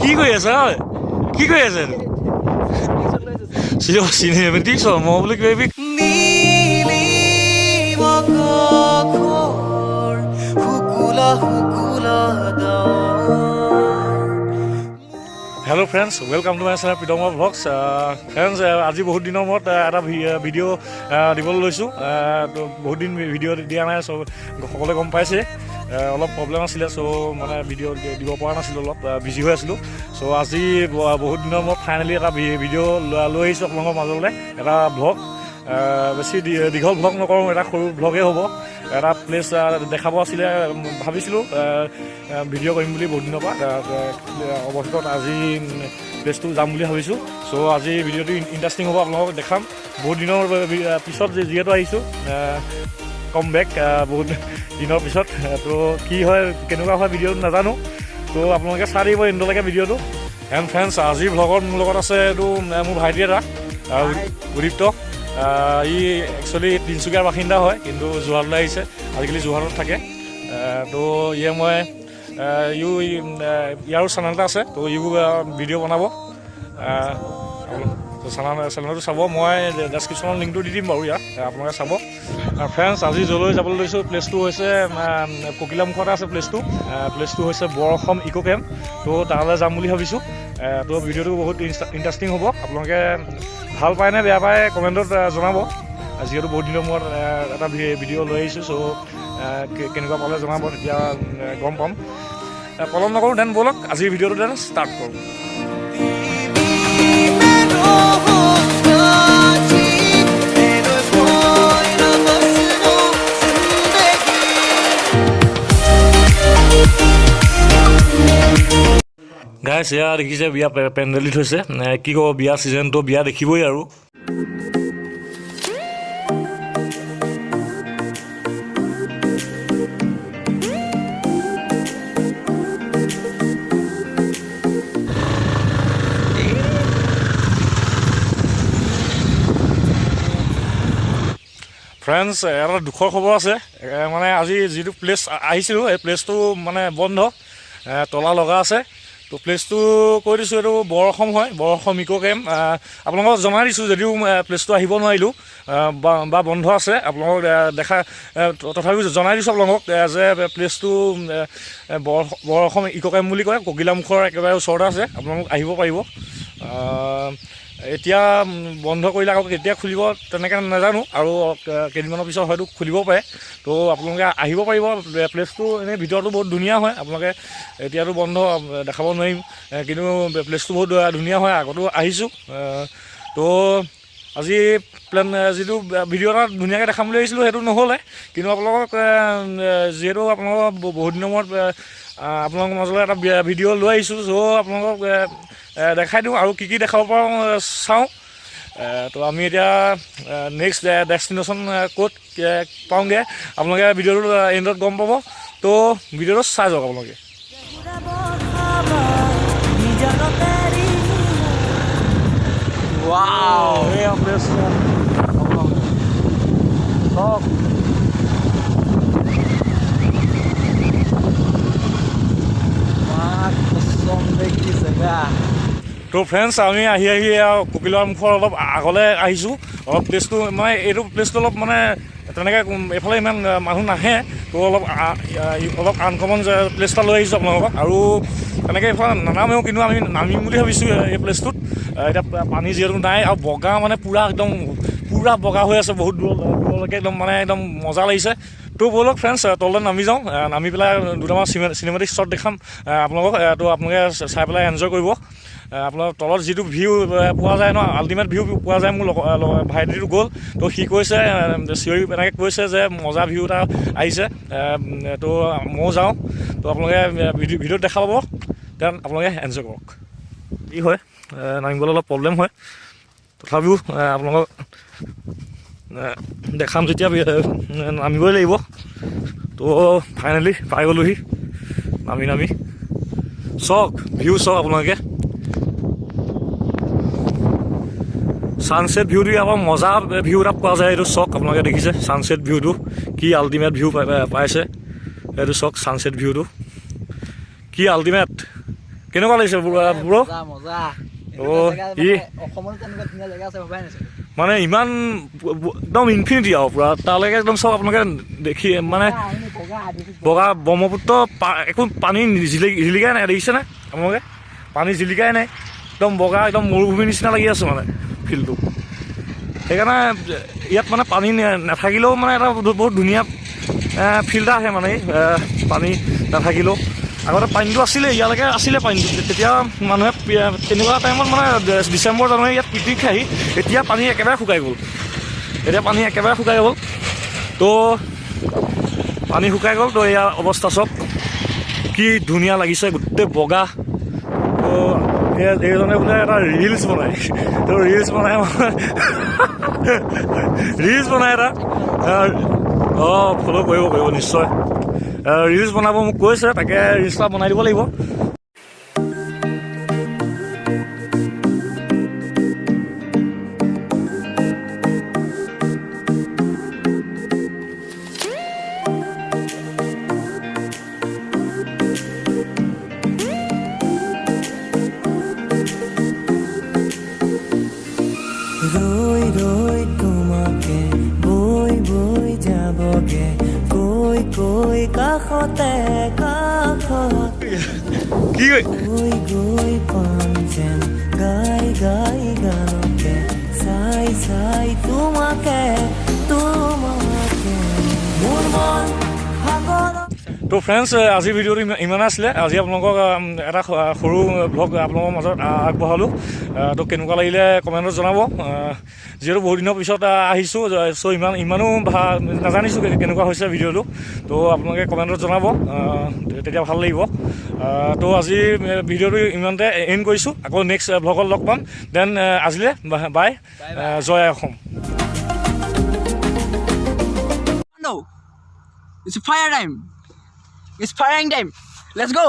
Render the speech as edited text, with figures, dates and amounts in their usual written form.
কি কৰি আছে কি কৰি আছে চিনেমেটিক চ মই বুলি কিবা hello' friends welcome to my channel প্ৰীতমৰ ভ্লগছ ফ্ৰেণ্ডছ আজি বহুত দিনৰ মূৰত এটা ভিডিঅ' দিবলৈ লৈছোঁ তো বহুত দিন ভিডিঅ' দিয়া নাই চ' সকলোৱে গম পাইছে অলপ প্ৰব্লেম আছিলে চ' মানে ভিডিঅ' দিব পৰা নাছিলোঁ অলপ বিজি হৈ আছিলোঁ চ' আজি বহুত দিনৰ মূৰত ফাইনেলি এটা ভিডিঅ' লৈ আহিছোঁ আপোনালোকৰ মাজলৈ এটা ভ্লগ বেছি দীঘল ভ্লগ নকৰোঁ এটা সৰু ভ্লগেই হ'ব এটা প্লেচ দেখাব আছিলে ভাবিছিলোঁ ভিডিঅ' কৰিম বুলি বহুত দিনৰ পৰা অৱশেষত আজি প্লেচটো যাম বুলি ভাবিছোঁ চ' আজি ভিডিঅ'টো ইণ্টাৰেষ্টিং হ'ব আপোনালোকক দেখাম বহুত দিনৰ পিছত যিহেতু আহিছোঁ কম বেক বহুত দিনৰ পিছত তো কি হয় কেনেকুৱা হয় ভিডিঅ'টো নাজানো তো আপোনালোকে চাই দিব এণ্ডলৈকে ভিডিঅ'টো এণ্ড ফ্ৰেণ্ডছ আজিৰ ভ্লগত মোৰ লগত আছে এইটো মোৰ ভাইটি এটা উদীপ্ত ই একচুৱেলি তিনিচুকীয়াৰ বাসিন্দা হয় কিন্তু যোৰহাটলৈ আহিছে আজিকালি যোৰহাটত থাকে তো ইয়ে মই ইয়াৰো চেনেল এটা আছে তো ইও ভিডিঅ' বনাব চেনেলটো চাব মই ডেছক্ৰিপশ্যনৰ লিংকটো দি দিম বাৰু ইয়াত আপোনালোকে চাব ফ্ৰেণ্ডছ আজি য'লৈ যাবলৈ লৈছোঁ প্লেচটো হৈছে ককিলামুখতে আছে প্লেচটো হৈছে বৰ অসম ইক' কেম্প তো তালৈ যাম বুলি ভাবিছোঁ তো ভিডিঅ'টো বহুত ইণ্টাৰেষ্টিং হ'ব আপোনালোকে ভাল পায় নে বেয়া পায় কমেণ্টত জনাব যিহেতু বহুত দিনৰ মূৰত এটা ভিডিঅ' লৈ আহিছোঁ চ' কেনেকুৱা পালে জনাব তেতিয়া গম পাম পলম নকৰোঁ দেন ব'লক আজিৰ ভিডিঅ'টো দেন ষ্টাৰ্ট কৰোঁ গাইছ এয়া দেখিছে বিয়া পেণ্ডেল দি থৈছে কি ক'ব বিয়া ছিজনটো বিয়া দেখিবই আৰু ফ্ৰেণ্ডছ এটা দুখৰ খবৰ আছে মানে আজি যিটো প্লেচ আহিছিলোঁ এই প্লেচটো মানে বন্ধ তলা লগা আছে তো প্লেচটো কৈ দিছোঁ এইটো বৰ অসম হয় বৰ অসম ইক' কেম্প আপোনালোকক জনাই দিছোঁ যদিও প্লেচটো আহিব নোৱাৰিলোঁ বা বন্ধ আছে আপোনালোকক তথাপিও জনাই দিছোঁ আপোনালোকক যে প্লেচটো বৰ অসম ইক' কেম্প বুলি কয় ককিলামুখৰ একেবাৰে ওচৰতে আছে আপোনালোক আহিব পাৰিব এতিয়া বন্ধ কৰিলে আকৌ কেতিয়া খুলিব তেনেকৈ নাজানো আৰু কেইদিনমানৰ পিছত হয়তো খুলিব পাৰে তো আপোনালোকে আহিব পাৰিব প্লেচটো এনেই ভিতৰতো বহুত ধুনীয়া হয় আপোনালোকে এতিয়াতো বন্ধ দেখাব নোৱাৰিম কিন্তু প্লেচটো বহুত ধুনীয়া হয় আগতো আহিছোঁ তো আজি প্লেন যিটো ভিডিঅ' এটা ধুনীয়াকৈ দেখাম বুলি আহিছিলোঁ সেইটো নহ'লে কিন্তু আপোনালোকক যিহেতু আপোনালোকৰ বহুত দিনৰ মূৰত আপোনালোকৰ মাজলৈ এটা ভিডিঅ' লৈ আহিছোঁ চ' আপোনালোকক দেখাই দিওঁ আৰু কি দেখাব পাৰোঁ চাওঁ তো আমি এতিয়া নেক্সট ডেষ্টিনেশ্যন ক'ত পাওঁগৈ আপোনালোকে ভিডিঅ'টো এণ্ডত গম পাব তো ভিডিঅ'টো চাই যাওক আপোনালোকে তো ফ্ৰেণ্ডছ আমি আহি ককিলামুখৰ অলপ আগলৈ আহিছোঁ অলপ প্লেচটো মানে এইটো প্লেচটো অলপ মানে তেনেকৈ এইফালে ইমান মানুহ নাহে তো অলপ আনকমন প্লেচ এটা লৈ আহিছোঁ আপোনালোকক আৰু তেনেকৈ এইফালে নানামেও কিন্তু আমি নামিম বুলি ভাবিছোঁ এই প্লেচটোত এতিয়া পানী যিহেতু নাই আৰু বগা মানে পূৰা বগা হৈ আছে বহুত দূৰলৈকে একদম মজা লাগিছে তো ব'লক ফ্ৰেণ্ডছ তললৈ নামি যাওঁ নামি পেলাই দুটামান চিনেমেটিক শ্বট দেখাম আপোনালোকক তো আপোনালোকে চাই পেলাই এনজয় কৰিব আপোনাৰ তলত যিটো ভিউ পোৱা যায় ন আল্টিমেট ভিউ পোৱা যায় মোৰ ভাইটিটো গ'ল তো সি কৈছে চিঞৰি এনেকৈ কৈছে যে মজা ভিউ এটা আহিছে তো ময়ো যাওঁ তো আপোনালোকে ভিডিঅ'ত দেখা পাব দেন আপোনালোকে এনজয় কৰক কি হয় নামিবলৈ অলপ প্ৰব্লেম হয় তথাপিও আপোনালোকক দেখাম যেতিয়া নামিবই লাগিব তো ফাইনেলি পাই গ'লোহি নামি চাওক ভিউ চাওক আপোনালোকে ছানছেট ভিউটো আমাৰ মজা ভিউ এটা পোৱা যায় এইটো চাওক আপোনালোকে দেখিছে ছানছেট ভিউটো কি আল্টিমেট ভিউ পাইছে এইটো চাওক ছানছেট ভিউটো কি আল্টিমেট কেনেকুৱা লাগিছে ব্ৰ? মজা মজা অ' ই অসমত তেনেকুৱা ধুনীয়া জেগা আছে ভবাই নাছিলো মানে ইমান একদম ইনফিনিটি আৰু পূৰা তালৈকে একদম চব আপোনালোকে দেখি মানে বগা ব্ৰহ্মপুত্ৰ একো পানী জিলিকাই নাই, দেখিছেনে আপোনালোকে? পানী জিলিকাই নাই, একদম বগা, একদম মৰুভূমিৰ নিচিনা লাগি আছে মানে ফিল্ডটো। সেইকাৰণে ইয়াত মানে পানী নাথাকিলেও মানে এটা বহুত ধুনীয়া ফিল্ড আহে মানে পানী নাথাকিলেও। আগতে পানীটো আছিলে, ইয়ালৈকে আছিলে পানীটো, তেতিয়া মানুহে তেনেকুৱা টাইমত মানে ডিচেম্বৰ জানুৱাৰী ইয়াত পিকনিক খাই, এতিয়া পানী একেবাৰে শুকাই গ'ল। তো পানী শুকাই গ'ল, তো এয়া অৱস্থা চব কি ধুনীয়া লাগিছে, গোটেই বগা। তো এইজনে বোলে এটা ৰিলচ বনায়, তো ৰিলচ বনাই এটা ফ'ল' কৰিব নিশ্চয়। ৰিলচ বনাব মোক কৈছে, তাকে ৰিলচ এটা বনাই দিব লাগিব। ৰৈ ৰৈ তোমাকে বৈ বৈ যাবগে, কৈ কৈ কাষতে কি গৈ গৈ পাম যেন গাই গাই গানকে, চাই চাই তোমাকে মোৰ মন সাগৰ। তো ফ্ৰেণ্ডছ, আজিৰ ভিডিঅ'টো ইমানে আছিলে। আজি আপোনালোকক এটা সৰু ব্লগ আপোনালোকৰ মাজত আগবঢ়ালোঁ। তো কেনেকুৱা লাগিলে কমেণ্টত জনাব। যিহেতু বহুত দিনৰ পিছত আহিছোঁ, চ' ইমানো নাজানিছোঁ কেনেকুৱা হৈছে ভিডিঅ'টো। তো আপোনালোকে কমেণ্টত জনাব, তেতিয়া ভাল লাগিব। তো আজি ভিডিঅ'টো ইমানতে এণ্ড কৰিছোঁ। আকৌ নেক্সট ব্লগত লগ পাম। দেন আজিলে বাই, জয় Assam. No, it's fire time. It's firing time. Let's go.